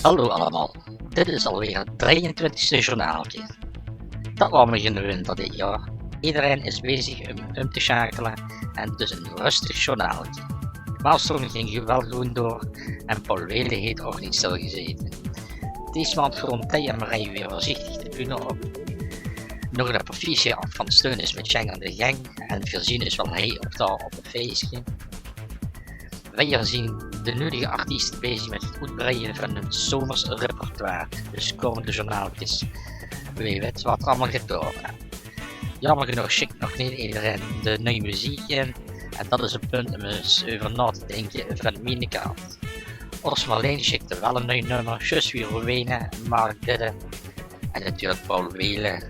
Hallo allemaal, dit is alweer het 23e journaaltje. Dat was me in de winter dit jaar. Iedereen is bezig om te schakelen en dus een rustig journaaltje. Maelstrom ging wel gewoon door en Paul Welen heeft ook niet stilgezeten. Deze maand grond hij en Marije weer voorzichtig de bühne op. Nog de proficiat van steun is met Schengen aan de gang en voorzien is wel hij op taal op een feestje. Wij zien de nuttige artiesten bezig met het uitbreiden van hun zomers repertoire, dus komende journaaltjes. Wie weet wat er allemaal gaat door. Jammer genoeg schikt nog niet iedereen de nieuwe muziek in en dat is een punt om eens over na te denken van mijn kant. Ors Marleen schikte wel een nieuw nummer, Just weer Rowena, Mark Didde en natuurlijk Paul Welen.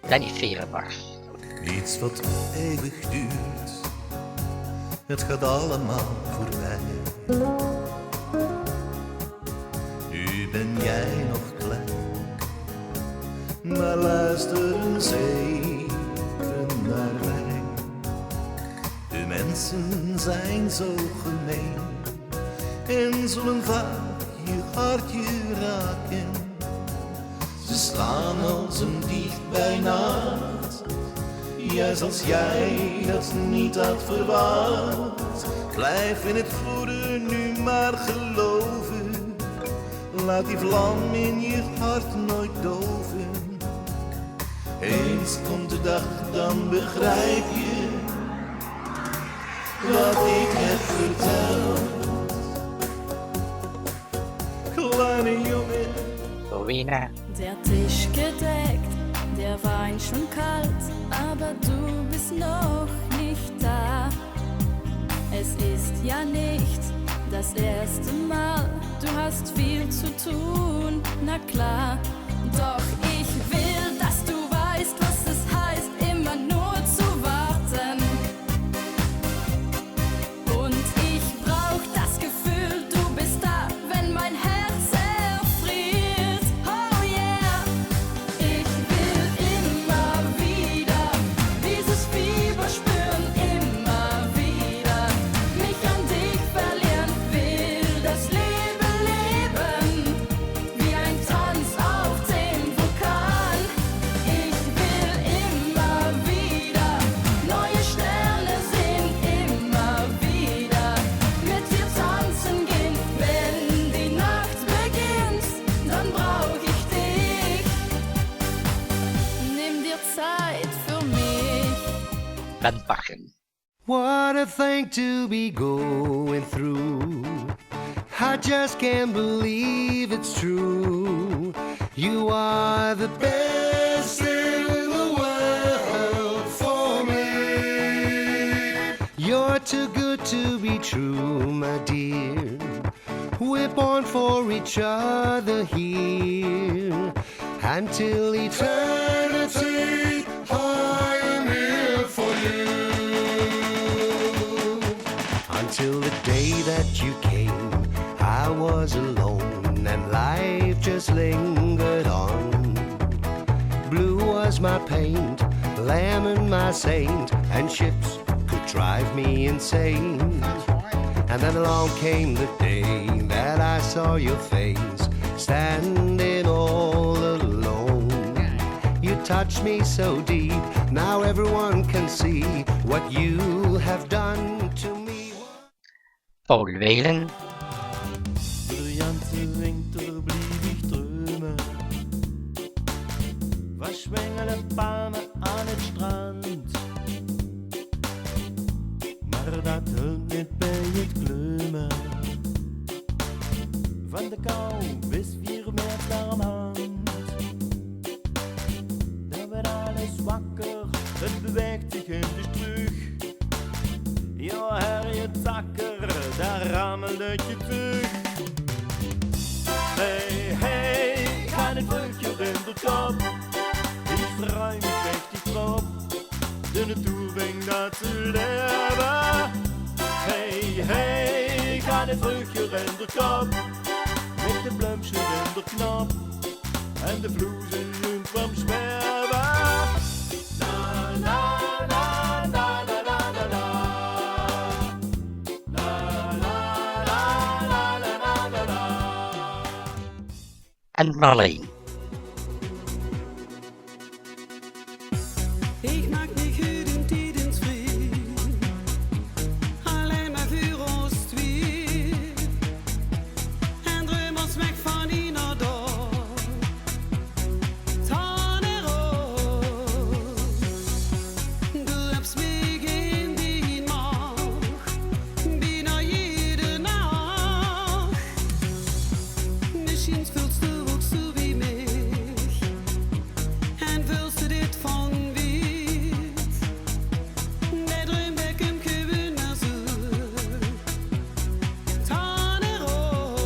Danny Verenbach. Iets wat eeuwig duurt, het gaat allemaal voorbij. Nu ben jij nog klein, maar luister eens even naar mij. De mensen zijn zo gemeen en zullen vaak je hartje raken. Ze slaan als een dief bij nacht, juist als jij dat niet had verwacht. Blijf in het goede nu maar geloven, laat die vlam in je hart nooit doven. Eens komt de dag, dan begrijp je wat ik heb verteld. Kleine jongen, Rowena. Der Tisch gedeckt, der Wein schon kalt, aber du bist noch nicht da. Es ist ja nicht das erste Mal, du hast viel zu tun, na klar. Doch ich will, dass du weißt, was es heißt, immer nur zu warten. Und ich brauch das Gefühl, du bist da, wenn mein Herz erfriert. Oh yeah, ich will immer wieder dieses Fieber spüren, immer wieder mich an dich verlieren, will das Leben leben, wie ein Tanz auf dem Vulkan. Ich will immer wieder neue Sterne sehen, immer wieder mit dir tanzen gehen. Wenn die Nacht beginnt, dann brauch ich dich. Nimm dir Zeit für mich. Ben Bachen. What a thing to be going through. I just can't believe it's true. You are the best in the world for me. You're too good to be true, my dear. We're born for each other here. Until eternity, I am here for you. Until the day that you came, I was alone and life just lingered on. Blue was my paint, lemon my saint, and ships could drive me insane. And then along came the day that I saw your face, standing all alone. You touched me so deep, now everyone can see what you have done to me. Paul Welen. De ganze Winter blieb ich drömen, was schwingende Palmen an het strand. Maar dat hield niet bij het klimmen, van de kou bis 4 März naar hand. Dan werd alles wakker, het beweegt zich in de struug. Ja, her je zakker, daar rammelde je terug. Hey, hey, ga het vruchtje in de kop. Ik vrij mich richtig drauf, de natuur brengt dat te leven. Hey, hey, ga het vruchtje in de kop. Met de bloemsje in de knop en de vloezen nu kwam zwerven. en Marleen. Ich mag nicht hören tidens fri, alleen maar vuur ons twee. En dröm ons weg van ina dag, Tanneros. Du läppst mig in din Macht, bina jede Nacht. Misschien fühlst du auch so wie mich, en fühlst du dit van wit. Der dröm weg im Kübel nach so, Tanneros.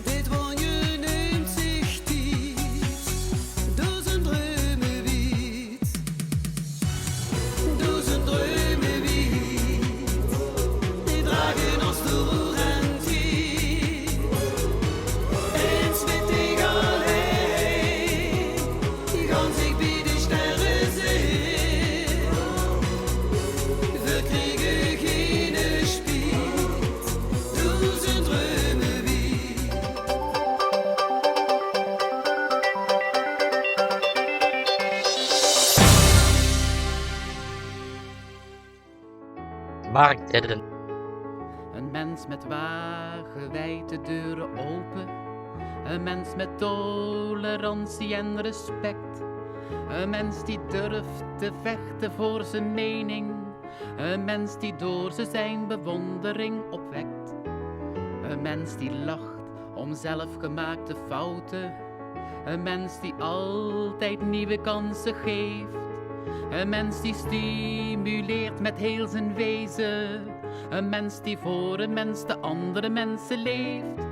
Dit woon je neemt zich tijd, duizend drömen wit. Duizend drömen wit, die dragen ons door en tijd. Eens weet ik alleen, die gans ik bij de sterren zit. We kriegen geen spijt, duizend drömen wit. Mark Didden. Een mens met wagenwijde deuren open. Een mens met tolerantie en respect. Een mens die durft te vechten voor zijn mening. Een mens die door zijn bewondering opwekt. Een mens die lacht om zelfgemaakte fouten. Een mens die altijd nieuwe kansen geeft. Een mens die stimuleert met heel zijn wezen. Een mens die voor een mens de andere mensen leeft.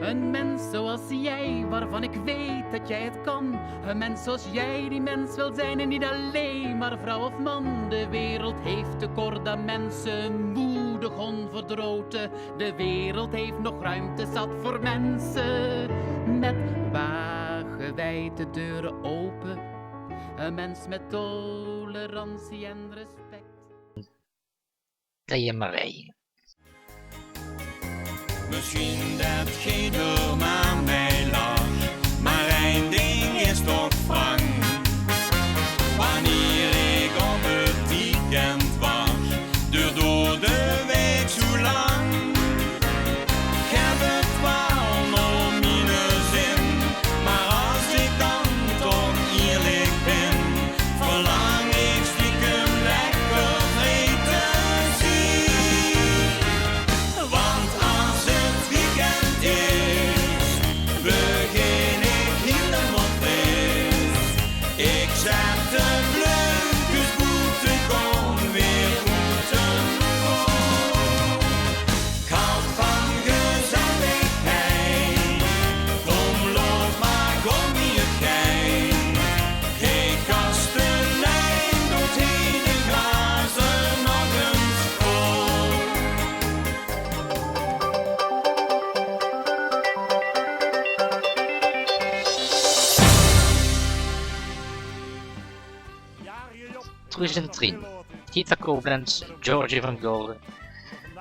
Een mens zoals jij, waarvan ik weet dat jij het kan. Een mens zoals jij, die mens wil zijn en niet alleen maar vrouw of man. De wereld heeft tekort aan mensen, moedig onverdroten. De wereld heeft nog ruimte zat voor mensen. Met wagenwijde deuren open. Een mens met tolerantie en respect. Thea Marie. Misschien dat geen door aan mij lag, maar één ding is toch wrang. Wanneer ik op het weekend was, duurt door de week zo lang. Ik heb het wel nog mijn zin, maar als ik dan toch eerlijk ben, verlang ik stiekem lekker eten zien. Want als het weekend is, begin ik helemaal fris. Ik zet de leukes boete, kom weer groeten voor. Ik hou van gezelligheid, kom loop maar, kom hier gij. Geen kastelein doet hele glazen nog eens vol. Truus en Trien. Tita Koblenz, Georgie van Golden,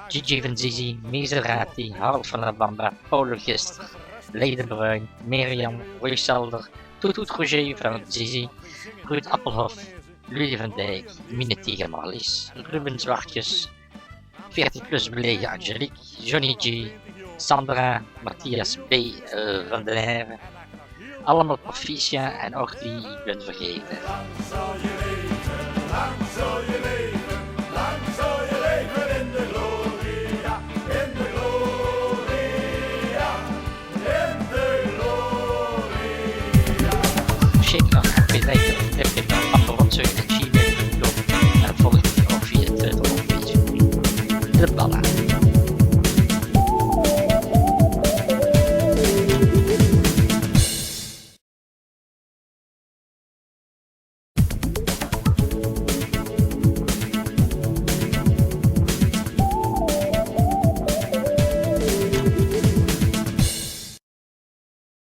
Gigi van Zizi, Miserati, Harold van der Bamba, Paul Gister, Leide Bruin, Mirjam, Roy Salder, Toet Roger van Zizi, Ruud Appelhof, Louis van Dijk, Mine Tigemarlies, Ruben Zwartjes, 40 plus belegen Angelique, Johnny G, Sandra, Matthias B. van den Heren. Allemaal proficia en ook die ik ben vergeten. Lang zal je leven, lang zal je leven in de gloria, in de gloria, in de gloria. Shaker, weet heb je dan Apparotzeug en Gmail.com en volg je ook via Twitter of Facebook. De Balla.